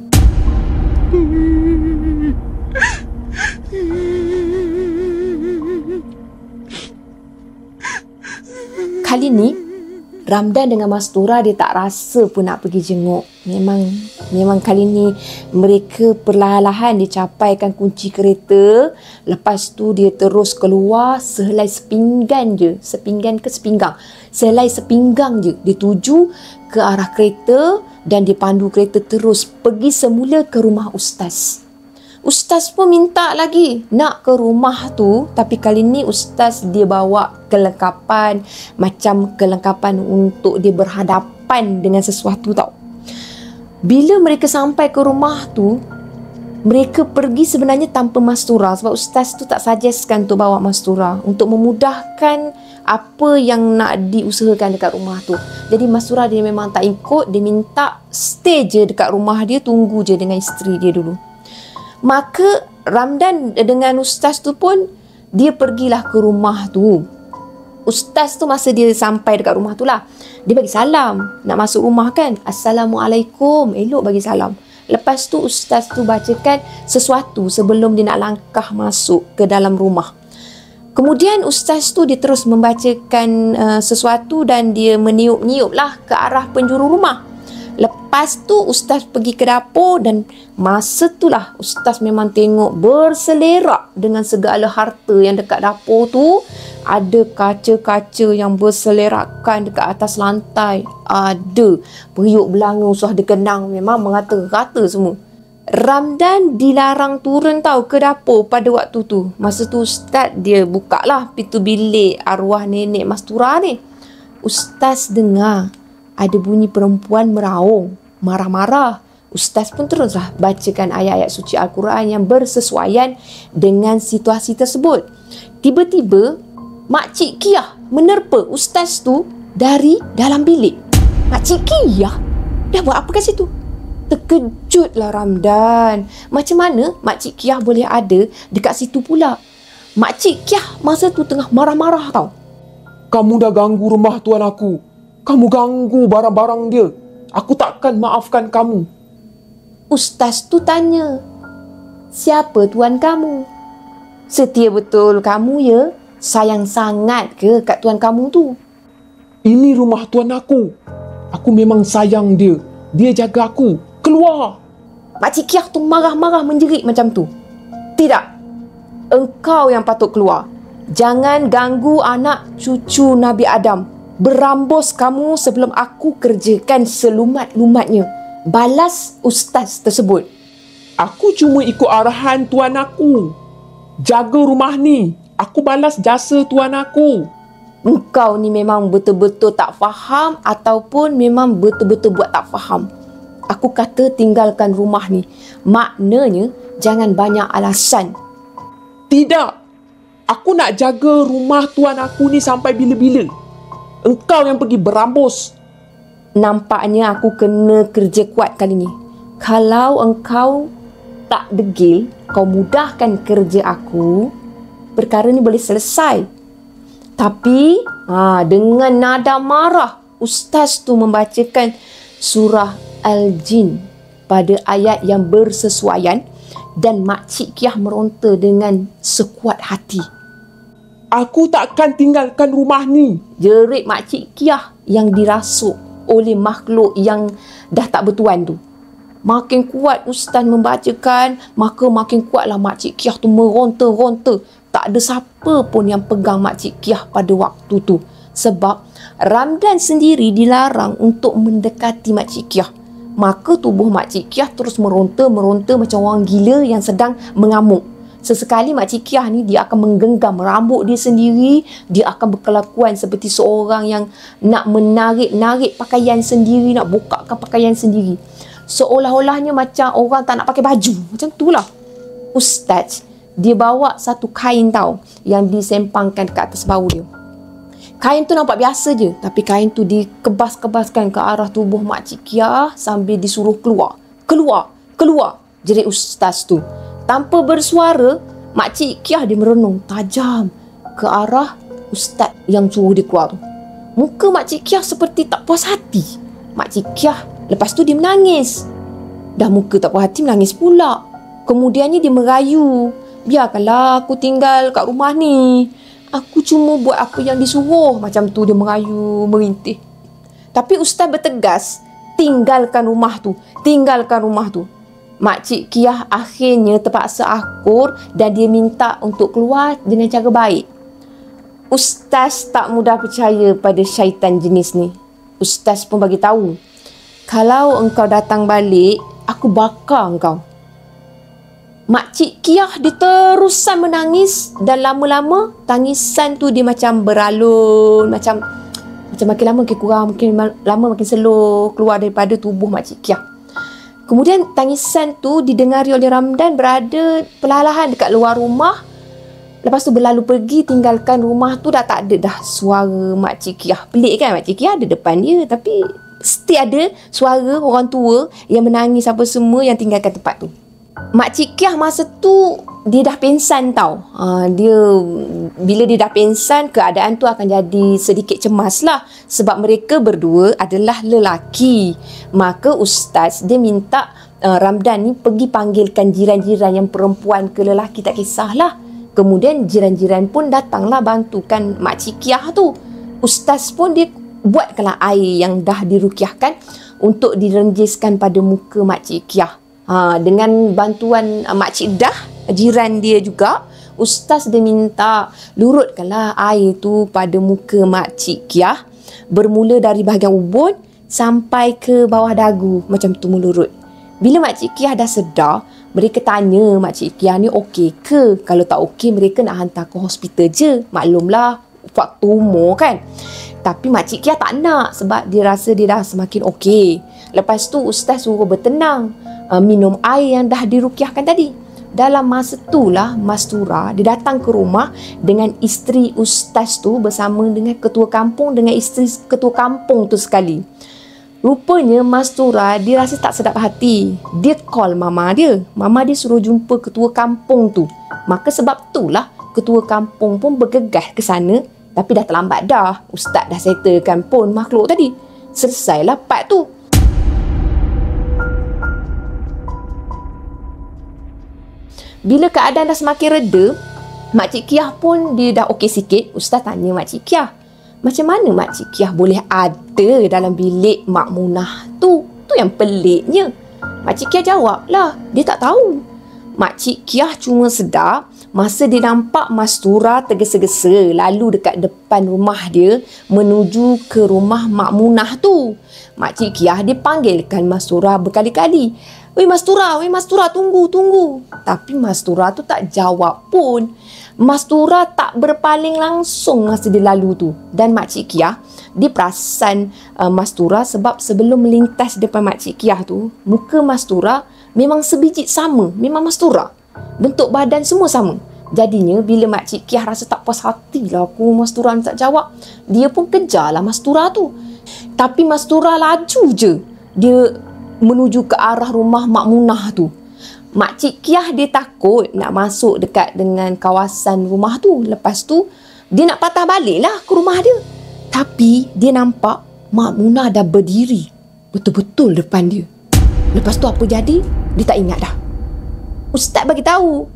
Kali ni Ramdan dengan Mastura dia tak rasa pun nak pergi jenguk. Memang kali ni mereka perlahan-lahan dicapaikan kunci kereta. Lepas tu dia terus keluar sehelai sepinggan je. Sepinggan ke sepinggang? Sehelai sepinggang je. Dia tuju ke arah kereta dan dia pandu kereta terus pergi semula ke rumah ustaz. Ustaz pun minta lagi nak ke rumah tu, tapi kali ni ustaz dia bawa kelengkapan, macam kelengkapan untuk dia berhadapan dengan sesuatu tau. Bila mereka sampai ke rumah tu, mereka pergi sebenarnya tanpa Mastura sebab ustaz tu tak suggestkan untuk bawa Mastura untuk memudahkan apa yang nak diusahakan dekat rumah tu. Jadi Mastura dia memang tak ikut, dia minta stay je dekat rumah dia, tunggu je dengan isteri dia dulu. Maka Ramdan dengan ustaz tu pun dia pergilah ke rumah tu. Ustaz tu masa dia sampai dekat rumah tu lah, dia bagi salam. Nak masuk rumah kan, Assalamualaikum, elok bagi salam. Lepas tu ustaz tu bacakan sesuatu sebelum dia nak langkah masuk ke dalam rumah. Kemudian ustaz tu dia terus membacakan sesuatu dan dia meniup-niup lah ke arah penjuru rumah. Lepas tu ustaz pergi ke dapur dan masa tu lah ustaz memang tengok berselerak dengan segala harta yang dekat dapur tu. Ada kaca-kaca yang berselerakkan dekat atas lantai. Ada periuk belanga usah dikenang, memang mengata-kata semua. Ramdan dilarang turun tahu ke dapur pada waktu tu. Masa tu ustaz dia buka lah pintu bilik arwah nenek Mastura ni. Ustaz dengar ada bunyi perempuan meraung, marah-marah. Ustaz pun teruslah bacakan ayat-ayat suci Al-Quran yang bersesuaian dengan situasi tersebut. Tiba-tiba Makcik Kiah menerpa ustaz tu dari dalam bilik. Makcik Kiah? Dah buat apa kat situ? Terkejutlah Ramdan. Macam mana Makcik Kiah boleh ada dekat situ pula? Makcik Kiah masa tu tengah marah-marah tau. Kamu dah ganggu rumah tuan aku. Kamu ganggu barang-barang dia. Aku takkan maafkan kamu. Ustaz tu tanya, siapa tuan kamu? Setia betul kamu ya? Sayang sangat ke kat tuan kamu tu? Ini rumah tuan aku. Aku memang sayang dia. Dia jaga aku. Keluar! Makcik Kiah tu marah-marah menjerit macam tu. Tidak. Engkau yang patut keluar. Jangan ganggu anak cucu Nabi Adam. Berambus kamu sebelum aku kerjakan selumat-lumatnya. Balas ustaz tersebut. Aku cuma ikut arahan tuan aku. Jaga rumah ni. Aku balas jasa tuan aku. Engkau ni memang betul-betul tak faham ataupun memang betul-betul buat tak faham. Aku kata tinggalkan rumah ni. Maknanya jangan banyak alasan. Tidak. Aku nak jaga rumah tuan aku ni sampai bila-bila. Engkau yang pergi berambus. Nampaknya aku kena kerja kuat kali ni. Kalau engkau tak degil, kau mudahkan kerja aku, perkara ni boleh selesai. Tapi dengan nada marah, ustaz tu membacakan surah Al-Jin pada ayat yang bersesuaian dan Makcik Kiah meronta dengan sekuat hati. Aku takkan tinggalkan rumah ni. Jerit Makcik Kiah yang dirasuk oleh makhluk yang dah tak bertuan tu. Makin kuat ustaz membacakan, maka makin kuatlah Makcik Kiah tu meronta-ronta. Tak ada siapa pun yang pegang Makcik Kiah pada waktu tu. Sebab Ramdan sendiri dilarang untuk mendekati Makcik Kiah. Maka tubuh Makcik Kiah terus meronta-meronta macam orang gila yang sedang mengamuk. Sesekali Makcik Kiah ni dia akan menggenggam rambut dia sendiri. Dia akan berkelakuan seperti seorang yang nak menarik-narik pakaian sendiri, nak bukakan pakaian sendiri. Seolah-olahnya macam orang tak nak pakai baju. Macam tu lah. Ustaz, dia bawa satu kain tau yang disempangkan ke atas bahu dia. Kain tu nampak biasa je, tapi kain tu dikebas-kebaskan ke arah tubuh Makcik Kiah sambil disuruh keluar. Keluar, keluar, jerit ustaz tu. Tanpa bersuara, Makcik Kiah dia merenung tajam ke arah ustaz yang suruh dia keluar tu. Muka Makcik Kiah seperti tak puas hati. Makcik Kiah lepas tu dia menangis. Dah muka tak puas hati menangis pula. Kemudiannya dia merayu, biarkanlah aku tinggal kat rumah ni. Aku cuma buat apa yang disuruh. Macam tu dia merayu, merintih. Tapi ustaz bertegas, tinggalkan rumah tu. Tinggalkan rumah tu. Makcik Kiah akhirnya terpaksa akur dan dia minta untuk keluar dengan cara baik. Ustaz tak mudah percaya pada syaitan jenis ni. Ustaz pun bagi tahu, kalau engkau datang balik, aku bakar engkau. Makcik Kiah dia terusan menangis dan lama-lama tangisan tu dia macam beralun, macam makin lama makin kurang, makin lama makin slow keluar daripada tubuh Makcik Kiah. Kemudian tangisan tu didengari oleh Ramdan berada perlahan dekat luar rumah. Lepas tu berlalu pergi, tinggalkan rumah tu. Dah tak ada dah suara Makcik Kiah. Pelik kan, Makcik Kiah ada depan dia, tapi still ada suara orang tua yang menangis apa semua yang tinggalkan tempat tu. Makcik Kiah masa tu dia dah pengsan tau. Bila dia dah pengsan, keadaan tu akan jadi sedikit cemas lah. Sebab mereka berdua adalah lelaki. Maka ustaz dia minta Ramdan ni pergi panggilkan jiran-jiran yang perempuan ke lelaki tak kisahlah. Kemudian jiran-jiran pun datanglah bantukan Makcik Kiah tu. Ustaz pun dia buatkanlah air yang dah dirukiahkan untuk direnjiskan pada muka Makcik Kiah. Dengan bantuan Makcik Dah, jiran dia juga, Ustaz dia minta lurutkanlah air tu pada muka Makcik Kiah, bermula dari bahagian ubun sampai ke bawah dagu, macam tu melurut. Bila Makcik Kiah dah sedar, mereka tanya Makcik Kiah ni okey ke? Kalau tak okey, mereka nak hantar ke hospital je. Maklumlah, waktu umur kan. Tapi Makcik Kiah tak nak sebab dia rasa dia dah semakin okey. Lepas tu Ustaz suruh bertenang, minum air yang dah dirukiahkan tadi. Dalam masa itulah Mastura dia datang ke rumah dengan isteri Ustaz tu bersama dengan ketua kampung, dengan isteri ketua kampung tu sekali. Rupanya Mastura dia rasa tak sedap hati. Dia call mama dia. Mama dia suruh jumpa ketua kampung tu. Maka sebab itulah ketua kampung pun bergegas ke sana. Tapi dah terlambat dah. Ustaz dah settlekan pun makhluk tadi. Selesailah part tu. Bila keadaan dah semakin reda, Makcik Kiah pun dia dah okey sikit. Ustaz tanya Makcik Kiah, macam mana Makcik Kiah boleh ada dalam bilik Mak Munah tu? Tu yang peliknya. Makcik Kiah jawab lah, dia tak tahu. Makcik Kiah cuma sedar masa dia nampak Mastura tergesa-gesa lalu dekat depan rumah dia menuju ke rumah Mak Munah tu. Makcik Kiah dia panggilkan Mastura berkali-kali. Weh Mastura, tunggu. Tapi Mastura tu tak jawab pun. Mastura tak berpaling langsung masa dia lalu tu. Dan Makcik Kiah, dia perasan Mastura sebab sebelum melintas depan Makcik Kiah tu, muka Mastura memang sebiji sama, memang Mastura. Bentuk badan semua sama. Jadinya bila Makcik Kiah rasa tak puas hati lah aku Mastura tak jawab, dia pun kejarlah Mastura tu. Tapi Mastura laju je dia menuju ke arah rumah Mak Munah tu. Makcik Kiah dia takut nak masuk dekat dengan kawasan rumah tu. Lepas tu dia nak patah balik lah ke rumah dia. Tapi dia nampak Mak Munah dah berdiri betul-betul depan dia. Lepas tu apa jadi? Dia tak ingat dah. Ustaz bagi tahu,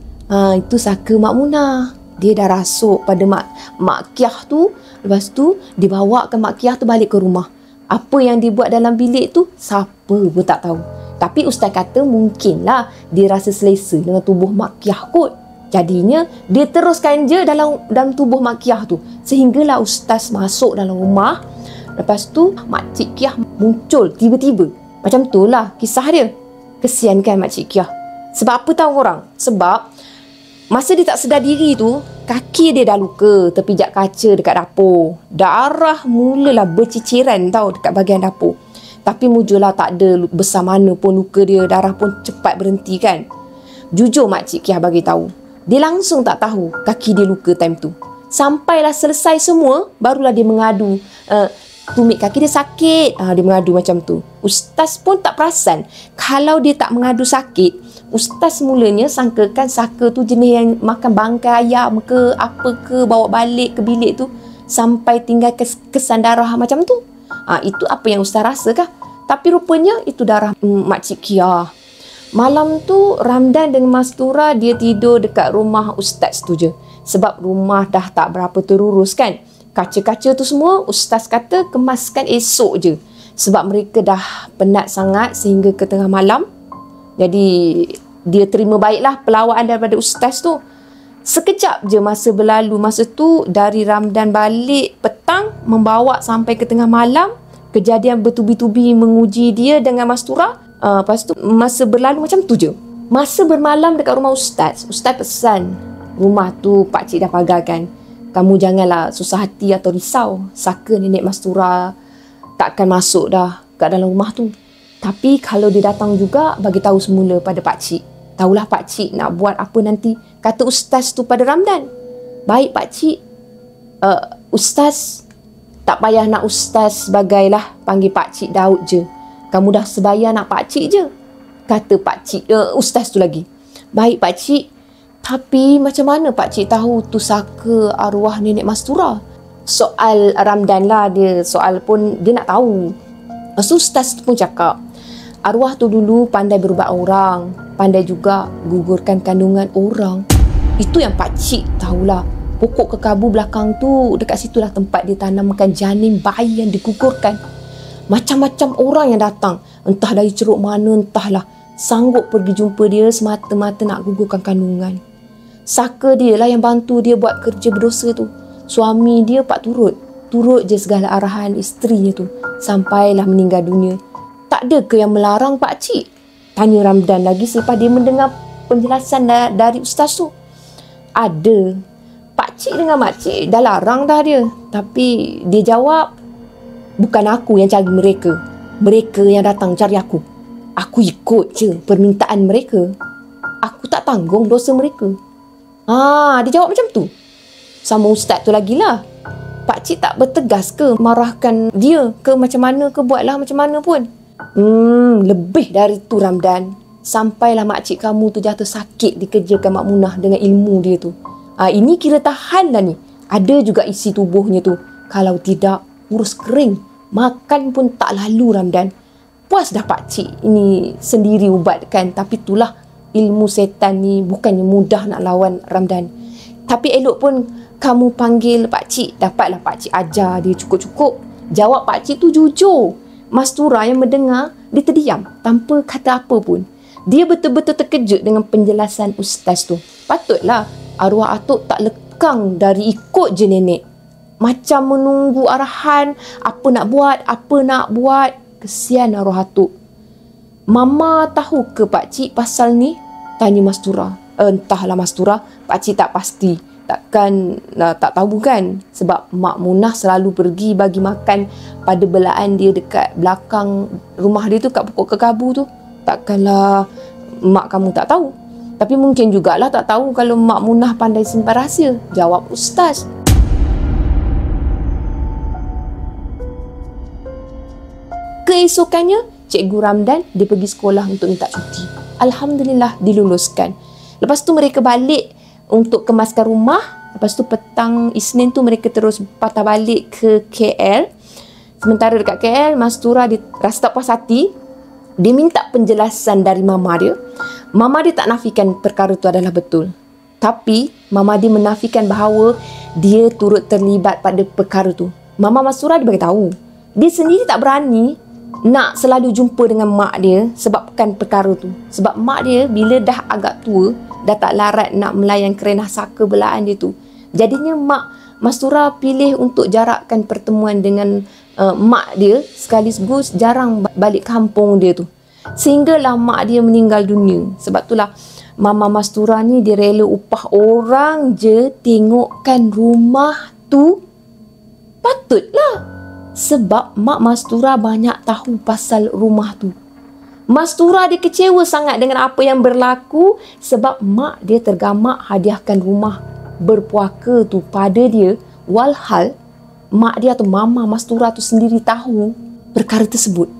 itu saka Mak Munah. Dia dah rasuk pada Mak Kiah tu. Lepas tu dibawa ke Mak Kiah tu balik ke rumah. Apa yang dibuat dalam bilik tu, siapa pun tak tahu. Tapi Ustaz kata mungkinlah dia rasa selesa dengan tubuh Mak Kiah kot. Jadinya dia teruskan je dalam tubuh Mak Kiah tu. Sehinggalah Ustaz masuk dalam rumah. Lepas tu Makcik Kiah muncul tiba-tiba. Macam tu lah kisah dia. Kesian kan Makcik Kiah. Sebab apa tahu korang? Sebab masa dia tak sedar diri tu, kaki dia dah luka terpijak kaca dekat dapur. Darah mulalah berciciran tau dekat bahagian dapur. Tapi mujurlah tak ada besar mana pun luka dia. Darah pun cepat berhenti kan. Jujur Makcik Kiah bagi tahu, dia langsung tak tahu kaki dia luka time tu. Sampailah selesai semua, barulah dia mengadu. Tumit kaki dia sakit. Dia mengadu macam tu. Ustaz pun tak perasan. Kalau dia tak mengadu sakit, Ustaz mulanya sangkakan saka tu jenis yang makan bangkai ayam ke apa ke, bawa balik ke bilik tu sampai tinggal kesan darah macam tu. Itu apa yang Ustaz rasa kah? Tapi rupanya itu darah Makcik Kiah. Malam tu Ramdan dengan Mastura dia tidur dekat rumah Ustaz tu je. Sebab rumah dah tak berapa terurus kan. Kaca-kaca tu semua Ustaz kata kemaskan esok je. Sebab mereka dah penat sangat sehingga ke tengah malam. Jadi dia terima baiklah pelawaan daripada Ustaz tu. Sekejap je masa berlalu. Masa tu dari Ramdan balik petang membawa sampai ke tengah malam. Kejadian bertubi-tubi menguji dia dengan Mastura. Lepas tu masa berlalu macam tu je. Masa bermalam dekat rumah Ustaz, Ustaz pesan rumah tu pakcik dah pagarkan. Kamu janganlah susah hati atau risau. Saka nenek Mastura takkan masuk dah kat dalam rumah tu. Tapi kalau dia datang juga, bagi tahu semula pada pakcik. Tahulah pakcik nak buat apa nanti, kata Ustaz tu pada Ramdan. Baik pakcik. Ustaz, tak payah nak Ustaz sebagailah, panggil pakcik Daud je. Kamu dah sebayar nak pakcik je, kata pakcik Ustaz tu lagi. Baik pakcik. Tapi macam mana pakcik tahu tu saka arwah nenek Mastura? Soal Ramdan lah dia. Soal pun dia nak tahu. Lepas tu Ustaz tu pun cakap, arwah tu dulu pandai berubat orang. Pandai juga gugurkan kandungan orang. Itu yang pakcik tahulah. Pokok kekabu belakang tu, dekat situlah tempat dia tanamkan janin bayi yang digugurkan. Macam-macam orang yang datang, entah dari ceruk mana entahlah, sanggup pergi jumpa dia semata-mata nak gugurkan kandungan. Saka dia lah yang bantu dia buat kerja berdosa tu. Suami dia pak turut je segala arahan isterinya tu, sampailah meninggal dunia. Tak ada ke yang melarang pakcik? Tanya Ramdan lagi selepas dia mendengar penjelasan dari ustaz tu. Ada. Pakcik dengan makcik dah larang dah dia. Tapi dia jawab, bukan aku yang cari mereka. Mereka yang datang cari aku. Aku ikut je permintaan mereka. Aku tak tanggung dosa mereka. Dia jawab macam tu. Sama ustaz tu lagilah. Pakcik tak bertegas ke marahkan dia ke macam mana ke, buatlah macam mana pun. Lebih dari tu Ramdan. Sampailah makcik kamu tu jatuh sakit dikerjakan Mak Munah dengan ilmu dia tu. Ini kira tahan lah ni. Ada juga isi tubuhnya tu. Kalau tidak, urus kering. Makan pun tak lalu Ramdan. Puas dah pakcik ini sendiri ubatkan. Tapi itulah ilmu setan ni bukannya mudah nak lawan Ramdan. Tapi elok pun kamu panggil pakcik. Dapatlah pakcik ajar dia cukup-cukup. Jawab pakcik tu jujur. Mastura yang mendengar, dia terdiam tanpa kata apa pun. Dia betul-betul terkejut dengan penjelasan ustaz tu. Patutlah arwah atuk tak lekang dari ikut je nenek. Macam menunggu arahan, apa nak buat. Kesian arwah atuk. Mama tahu ke pakcik pasal ni? Tanya Mastura. Entahlah Mastura, pakcik tak pasti. Takkan tak tahu kan? Sebab Mak Munah selalu pergi bagi makan pada belaan dia dekat belakang rumah dia tu, kat pokok kekabu tu. Takkanlah mak kamu tak tahu. Tapi mungkin jugalah tak tahu kalau Mak Munah pandai simpan rahsia. Jawab ustaz. Keesokannya, Cikgu Ramdan dia pergi sekolah untuk minta cuti. Alhamdulillah diluluskan. Lepas tu mereka balik untuk kemaskan rumah. Lepas tu petang Isnin tu mereka terus patah balik ke KL. Sementara dekat KL, Mastura dia rasa tak puas hati. Dia minta penjelasan dari mama dia. Mama dia tak nafikan perkara tu adalah betul. Tapi mama dia menafikan bahawa dia turut terlibat pada perkara tu. Mama Mastura dia beritahu, dia sendiri tak berani nak selalu jumpa dengan mak dia sebabkan perkara tu. Sebab mak dia bila dah agak tua, dah tak larat nak melayan kerenah saka belaan dia tu. Jadinya mak Mastura pilih untuk jarakkan pertemuan dengan mak dia, sekaligus jarang balik kampung dia tu. Sehinggalah mak dia meninggal dunia. Sebab itulah Mama Mastura ni dia rela upah orang je tengokkan rumah tu. Patutlah. Sebab Mak Mastura banyak tahu pasal rumah tu. Mastura dia kecewa sangat dengan apa yang berlaku sebab mak dia tergamak hadiahkan rumah berpuaka tu pada dia, walhal mak dia atau Mama Mastura tu sendiri tahu perkara tersebut.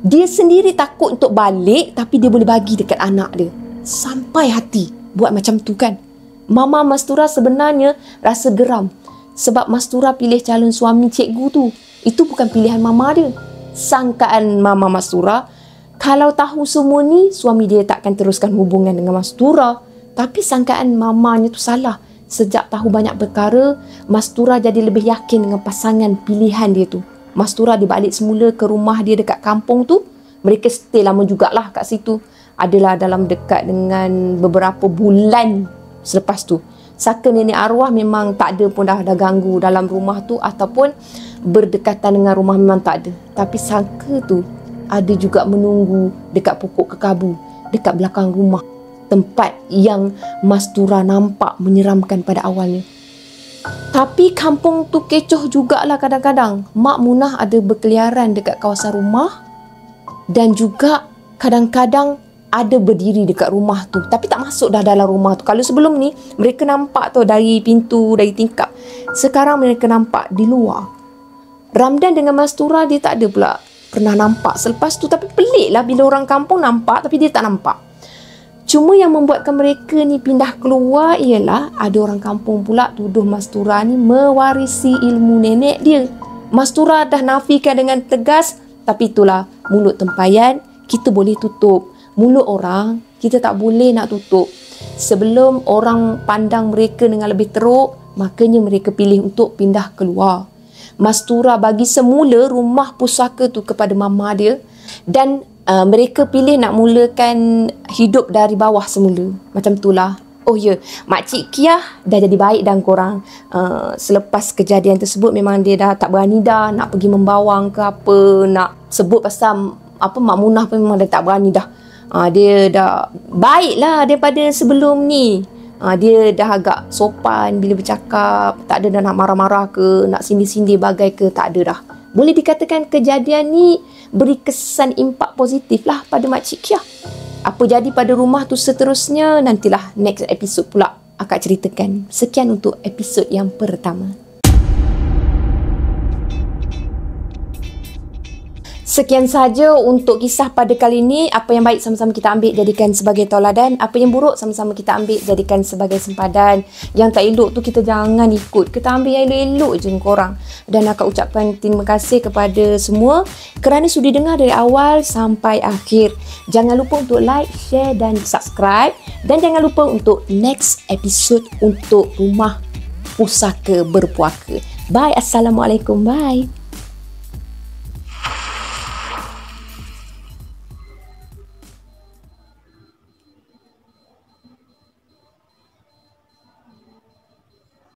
Dia sendiri takut untuk balik tapi dia boleh bagi dekat anak dia. Sampai hati buat macam tu kan. Mama Mastura sebenarnya rasa geram sebab Mastura pilih calon suami cikgu tu. Itu bukan pilihan mama dia. Sangkaan Mama Mastura, kalau tahu semua ni, suami dia takkan teruskan hubungan dengan Mastura. Tapi sangkaan mamanya tu salah. Sejak tahu banyak perkara, Mastura jadi lebih yakin dengan pasangan pilihan dia tu. Mastura dia balik semula ke rumah dia dekat kampung tu. Mereka stay lama jugalah kat situ. Adalah dalam dekat dengan beberapa bulan selepas tu. Saka nenek arwah memang tak ada pun dah ganggu dalam rumah tu ataupun berdekatan dengan rumah memang tak ada. Tapi saka tu ada juga menunggu dekat pokok kekabu dekat belakang rumah, tempat yang Mastura nampak menyeramkan pada awalnya. Tapi kampung tu kecoh jugalah kadang-kadang. Mak Munah ada berkeliaran dekat kawasan rumah dan juga kadang-kadang ada berdiri dekat rumah tu tapi tak masuk dah dalam rumah tu. Kalau sebelum ni mereka nampak tu dari pintu, dari tingkap. Sekarang mereka nampak di luar. Ramdan dengan Mastura dia tak ada pula pernah nampak selepas tu. Tapi pelik lah bila orang kampung nampak tapi dia tak nampak. Cuma yang membuatkan mereka ni pindah keluar ialah ada orang kampung pula tuduh Mastura ni mewarisi ilmu nenek dia. Mastura dah nafikan dengan tegas. Tapi itulah mulut tempayan kita boleh tutup. Mulut orang kita tak boleh nak tutup. sebelum orang pandang mereka dengan lebih teruk, makanya mereka pilih untuk pindah keluar. Mastura bagi semula rumah pusaka tu kepada mama dia dan mereka pilih nak mulakan hidup dari bawah semula. Macam itulah. Oh ya, Makcik Kiah dah jadi baik dan korang. Selepas kejadian tersebut memang dia dah tak berani dah nak pergi membawang ke apa, nak sebut pasal apa Mak Munah pun memang dah tak berani dah. Dia dah baik lah daripada sebelum ni. Dia dah agak sopan bila bercakap, tak ada dah nak marah-marah ke, nak sindir-sindir bagai ke, tak ada dah. Boleh dikatakan kejadian ni beri kesan impak positif lah pada Makcik Kiah. Apa jadi pada rumah tu seterusnya, nantilah next episode pula akak ceritakan. Sekian untuk episod yang pertama. Sekian saja untuk kisah pada kali ini. Apa yang baik sama-sama kita ambil jadikan sebagai tauladan. Apa yang buruk sama-sama kita ambil jadikan sebagai sempadan. Yang tak elok tu kita jangan ikut. Kita ambil yang elok-elok je korang. Dan akak ucapkan terima kasih kepada semua kerana sudi dengar dari awal sampai akhir. Jangan lupa untuk like, share dan subscribe. Dan jangan lupa untuk next episode untuk Rumah Pusaka Berpuaka. Bye. Assalamualaikum. Bye.